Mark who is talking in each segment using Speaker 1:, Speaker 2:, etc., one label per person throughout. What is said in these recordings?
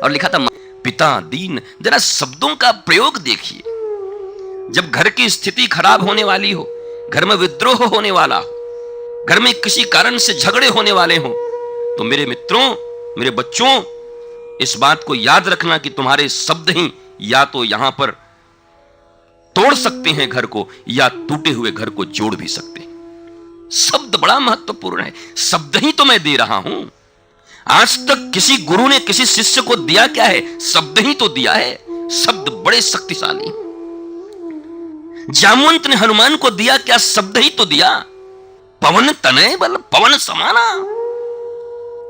Speaker 1: और लिखा था पिता दीन। जरा शब्दों का प्रयोग देखिए। जब घर की स्थिति खराब होने वाली हो, घर में विद्रोह होने वाला हो, घर में किसी कारण से झगड़े होने वाले हो, तो मेरे मित्रों, मेरे बच्चों, इस बात को याद रखना कि तुम्हारे शब्द ही या तो यहां पर तोड़ सकते हैं घर को, या टूटे हुए घर को जोड़ भी सकते हैं। शब्द बड़ा महत्वपूर्ण है। शब्द ही तो मैं दे रहा हूं। आज तक किसी गुरु ने किसी शिष्य को दिया क्या है? शब्द ही तो दिया है। शब्द बड़े शक्तिशाली। जामवंत ने हनुमान को दिया क्या? शब्द ही तो दिया। पवन तनय बल पवन समाना,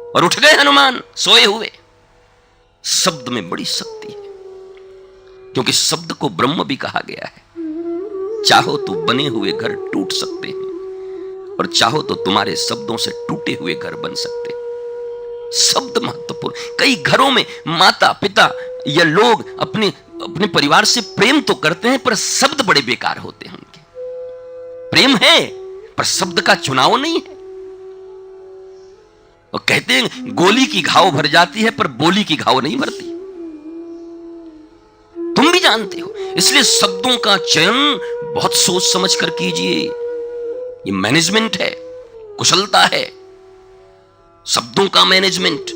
Speaker 1: और उठ गए हनुमान सोए हुए। शब्द में बड़ी शक्ति है, क्योंकि शब्द को ब्रह्म भी कहा गया है। चाहो तो बने हुए घर टूट सकते हैं, और चाहो तो तुम्हारे शब्दों से टूटे हुए घर बन सकते हैं। शब्द महत्वपूर्ण। कई घरों में माता पिता या लोग अपने अपने परिवार से प्रेम तो करते हैं, पर शब्द बड़े बेकार होते हैं उनके। प्रेम है पर शब्द का चुनाव नहीं है। और कहते हैं गोली की घाव भर जाती है, पर बोली की घाव नहीं भरती। तुम भी जानते हो। इसलिए शब्दों का चयन बहुत सोच समझ कर कीजिए। ये मैनेजमेंट है, कुशलता है, शब्दों का मैनेजमेंट।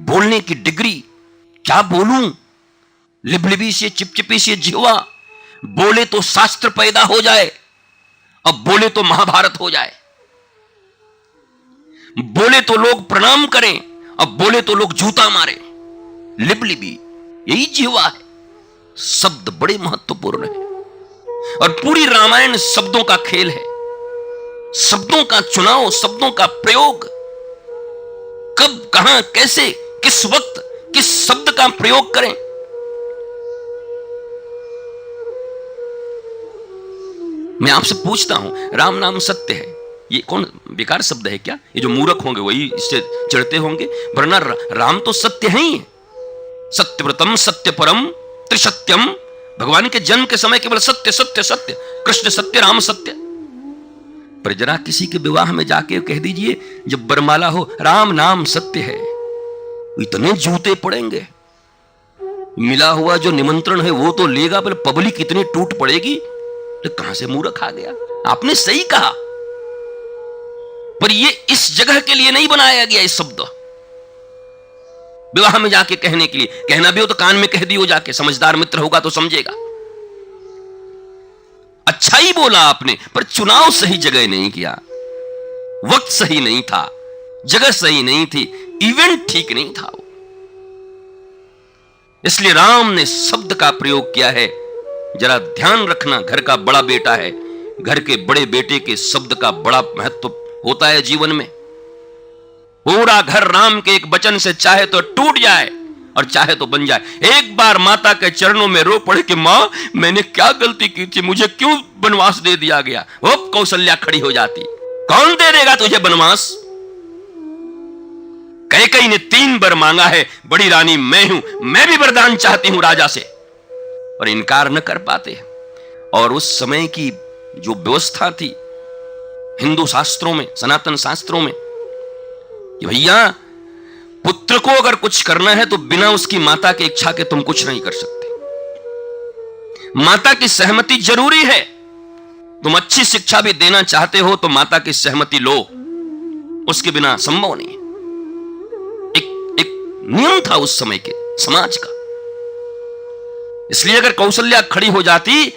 Speaker 1: बोलने की डिग्री। क्या बोलूं? लिबलिबी से चिपचिपी से जिह्वा। बोले तो शास्त्र पैदा हो जाए, अब बोले तो महाभारत हो जाए। बोले तो लोग प्रणाम करें, अब बोले तो लोग जूता मारे। लिबलिबी, यही जिह्वा है। शब्द बड़े महत्वपूर्ण है, और पूरी रामायण शब्दों का खेल है। शब्दों का चुनाव, शब्दों का प्रयोग। कब, कहां, कैसे, किस वक्त किस शब्द का प्रयोग करें। मैं आपसे पूछता हूं, राम नाम सत्य है, ये कौन बेकार शब्द है क्या? ये जो मूर्ख होंगे वही इससे चिढ़ते होंगे, वरना राम तो सत्य है ही। सत्यव्रतम सत्य परम त्रिसत्यम। भगवान के जन्म के समय केवल सत्य सत्य सत्य, कृष्ण सत्य राम सत्य। पर जरा किसी के विवाह में जाके कह दीजिए, जब बरमाला हो, राम नाम सत्य है, इतने जूते पड़ेंगे। मिला हुआ जो निमंत्रण है वो तो लेगा, पर पब्लिक इतनी टूट पड़ेगी। तो कहां से मूर्ख आ गया? आपने सही कहा, पर ये इस जगह के लिए नहीं बनाया गया। इस शब्द विवाह में जाके कहने के लिए, कहना भी हो तो कान में कह दियो जाके, समझदार मित्र होगा तो समझेगा। अच्छा ही बोला आपने, पर चुनाव सही जगह नहीं किया, वक्त सही नहीं था, जगह सही नहीं थी, इवेंट ठीक नहीं था वो। इसलिए राम ने शब्द का प्रयोग किया है। जरा ध्यान रखना, घर का बड़ा बेटा है, घर के बड़े बेटे के शब्द का बड़ा महत्व होता है जीवन में। पूरा घर राम के एक वचन से चाहे तो टूट जाए और चाहे तो बन जाए। एक बार माता के चरणों में रो पड़े कि मां, मैंने क्या गलती की थी, मुझे क्यों वनवास दे दिया गया। वो कौशल्या खड़ी हो जाती, कौन दे देगा तुझे वनवास? कैकेयी ने 3 वर मांगा है, बड़ी रानी मैं हूं, मैं भी वरदान चाहती हूं राजा से, और इनकार न कर पाते। और उस समय की जो व्यवस्था थी हिंदू शास्त्रों में, सनातन शास्त्रों में, कि भैया पुत्र को अगर कुछ करना है तो बिना उसकी माता की इच्छा के तुम कुछ नहीं कर सकते। माता की सहमति जरूरी है। तुम अच्छी शिक्षा भी देना चाहते हो तो माता की सहमति लो, उसके बिना संभव नहीं है। एक नियम था उस समय के समाज का। इसलिए अगर कौशल्या खड़ी हो जाती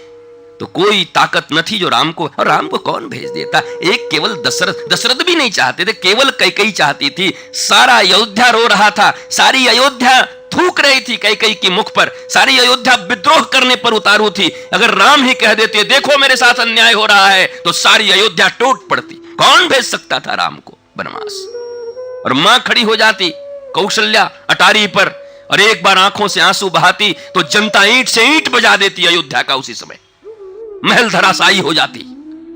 Speaker 1: तो कोई ताकत न थी जो राम को, और राम को कौन भेज देता। एक केवल दशरथ भी नहीं चाहते थे, केवल कैकेयी चाहती थी। सारा अयोध्या रो रहा था, सारी अयोध्या थूक रही थी कैकेयी के मुख पर, सारी अयोध्या विद्रोह करने पर उतारू थी। अगर राम ही कह देते देखो मेरे साथ अन्याय हो रहा है, तो सारी अयोध्या टूट पड़ती। कौन भेज सकता था राम को वनवास? और मां खड़ी हो जाती कौशल्या अटारी पर, और एक बार आंखों से आंसू बहाती तो जनता ईंट से ईंट बजा देती अयोध्या का। उसी समय महल धराशायी हो जाती।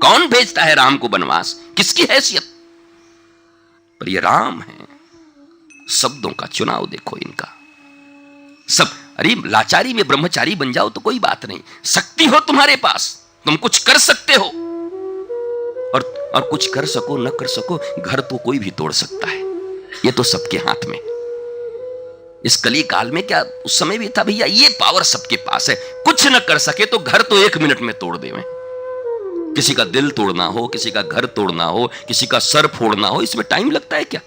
Speaker 1: कौन भेजता है राम को वनवास? किसकी हैसियत? पर ये राम है। शब्दों का चुनाव देखो इनका। सब, अरे लाचारी में ब्रह्मचारी बन जाओ तो कोई बात नहीं, शक्ति हो तुम्हारे पास, तुम कुछ कर सकते हो। और कुछ कर सको न कर सको, घर तो कोई भी तोड़ सकता है, ये तो सबके हाथ में। इस कली काल में क्या उस समय भी था भैया? ये पावर सबके पास है। कुछ न कर सके तो घर तो 1 मिनट में तोड़ देवे। किसी का दिल तोड़ना हो, किसी का घर तोड़ना हो, किसी का सर फोड़ना हो, इसमें टाइम लगता है क्या?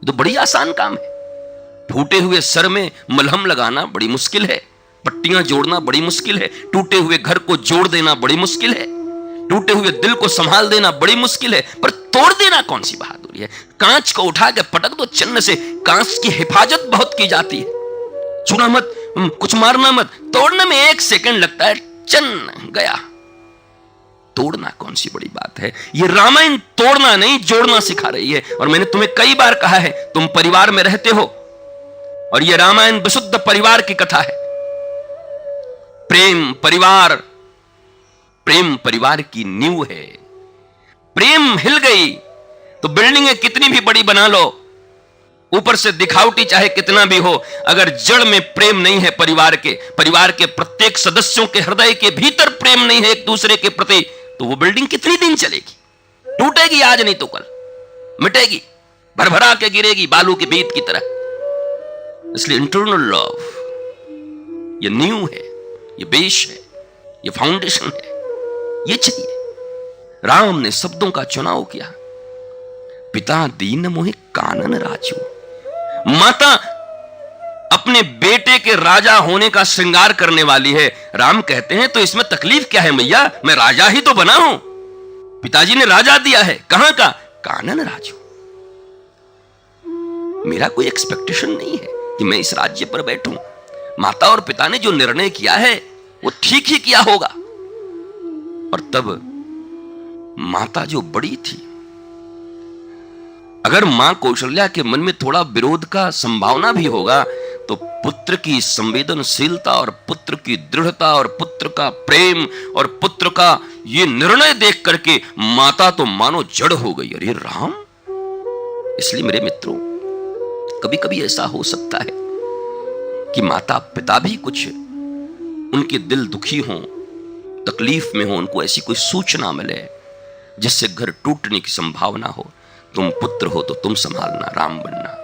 Speaker 1: तो बड़ी आसान काम है। फूटे हुए सर में मलहम लगाना बड़ी मुश्किल है, पट्टियां जोड़ना बड़ी मुश्किल है, टूटे हुए घर को जोड़ देना बड़ी मुश्किल है, टूटे हुए दिल को संभाल देना बड़ी मुश्किल है, पर तोड़ देना कौन सी बहादुरी है? कांच को उठा के पटक दो चिन्ह से, कांच की हिफाजत बहुत की जाती है। छूना मत, कुछ मारना मत, तोड़ने में 1 सेकंड लगता है, चन्न गया। तोड़ना कौन सी बड़ी बात है? ये रामायण तोड़ना नहीं जोड़ना सिखा रही है। और मैंने तुम्हें कई बार कहा है, तुम परिवार में रहते हो और ये रामायण विशुद्ध परिवार की कथा है। प्रेम परिवार की नींव है। प्रेम हिल गई तो बिल्डिंगें कितनी भी बड़ी बना लो, ऊपर से दिखावटी चाहे कितना भी हो, अगर जड़ में प्रेम नहीं है परिवार के प्रत्येक सदस्यों के हृदय के भीतर प्रेम नहीं है एक दूसरे के प्रति, तो वो बिल्डिंग कितनी दिन चलेगी? टूटेगी आज नहीं तो कल, मिटेगी, भरभरा के गिरेगी बालू की भीत की तरह। इसलिए इंटरनल लव ये नींव है, ये बेस है, ये फाउंडेशन है, ये चाहिए। राम ने शब्दों का चुनाव किया। पिता दीन मोहि कानन राजू। माता अपने बेटे के राजा होने का श्रृंगार करने वाली है। राम कहते हैं तो इसमें तकलीफ क्या है मैया, मैं राजा ही तो बना हूं। पिताजी ने राजा दिया है, कहां का? कानन राजू। मेरा कोई एक्सपेक्टेशन नहीं है कि मैं इस राज्य पर बैठूं। माता और पिता ने जो निर्णय किया है वो ठीक ही किया होगा। और तब माता जो बड़ी थी, अगर मां कौशल्या के मन में थोड़ा विरोध का संभावना भी होगा तो पुत्र की संवेदनशीलता और पुत्र की दृढ़ता और पुत्र का प्रेम और पुत्र का ये निर्णय देख करके माता तो मानो जड़ हो गई। अरे राम! इसलिए मेरे मित्रों, कभी कभी ऐसा हो सकता है कि माता पिता भी कुछ उनके दिल दुखी हों, तकलीफ में हो, उनको ऐसी कोई सूचना मिले जिससे घर टूटने की संभावना हो। तुम पुत्र हो तो तुम संभालना, राम बनना।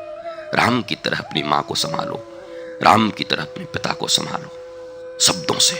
Speaker 1: राम की तरह अपनी मां को संभालो, राम की तरह अपने पिता को संभालो, शब्दों से।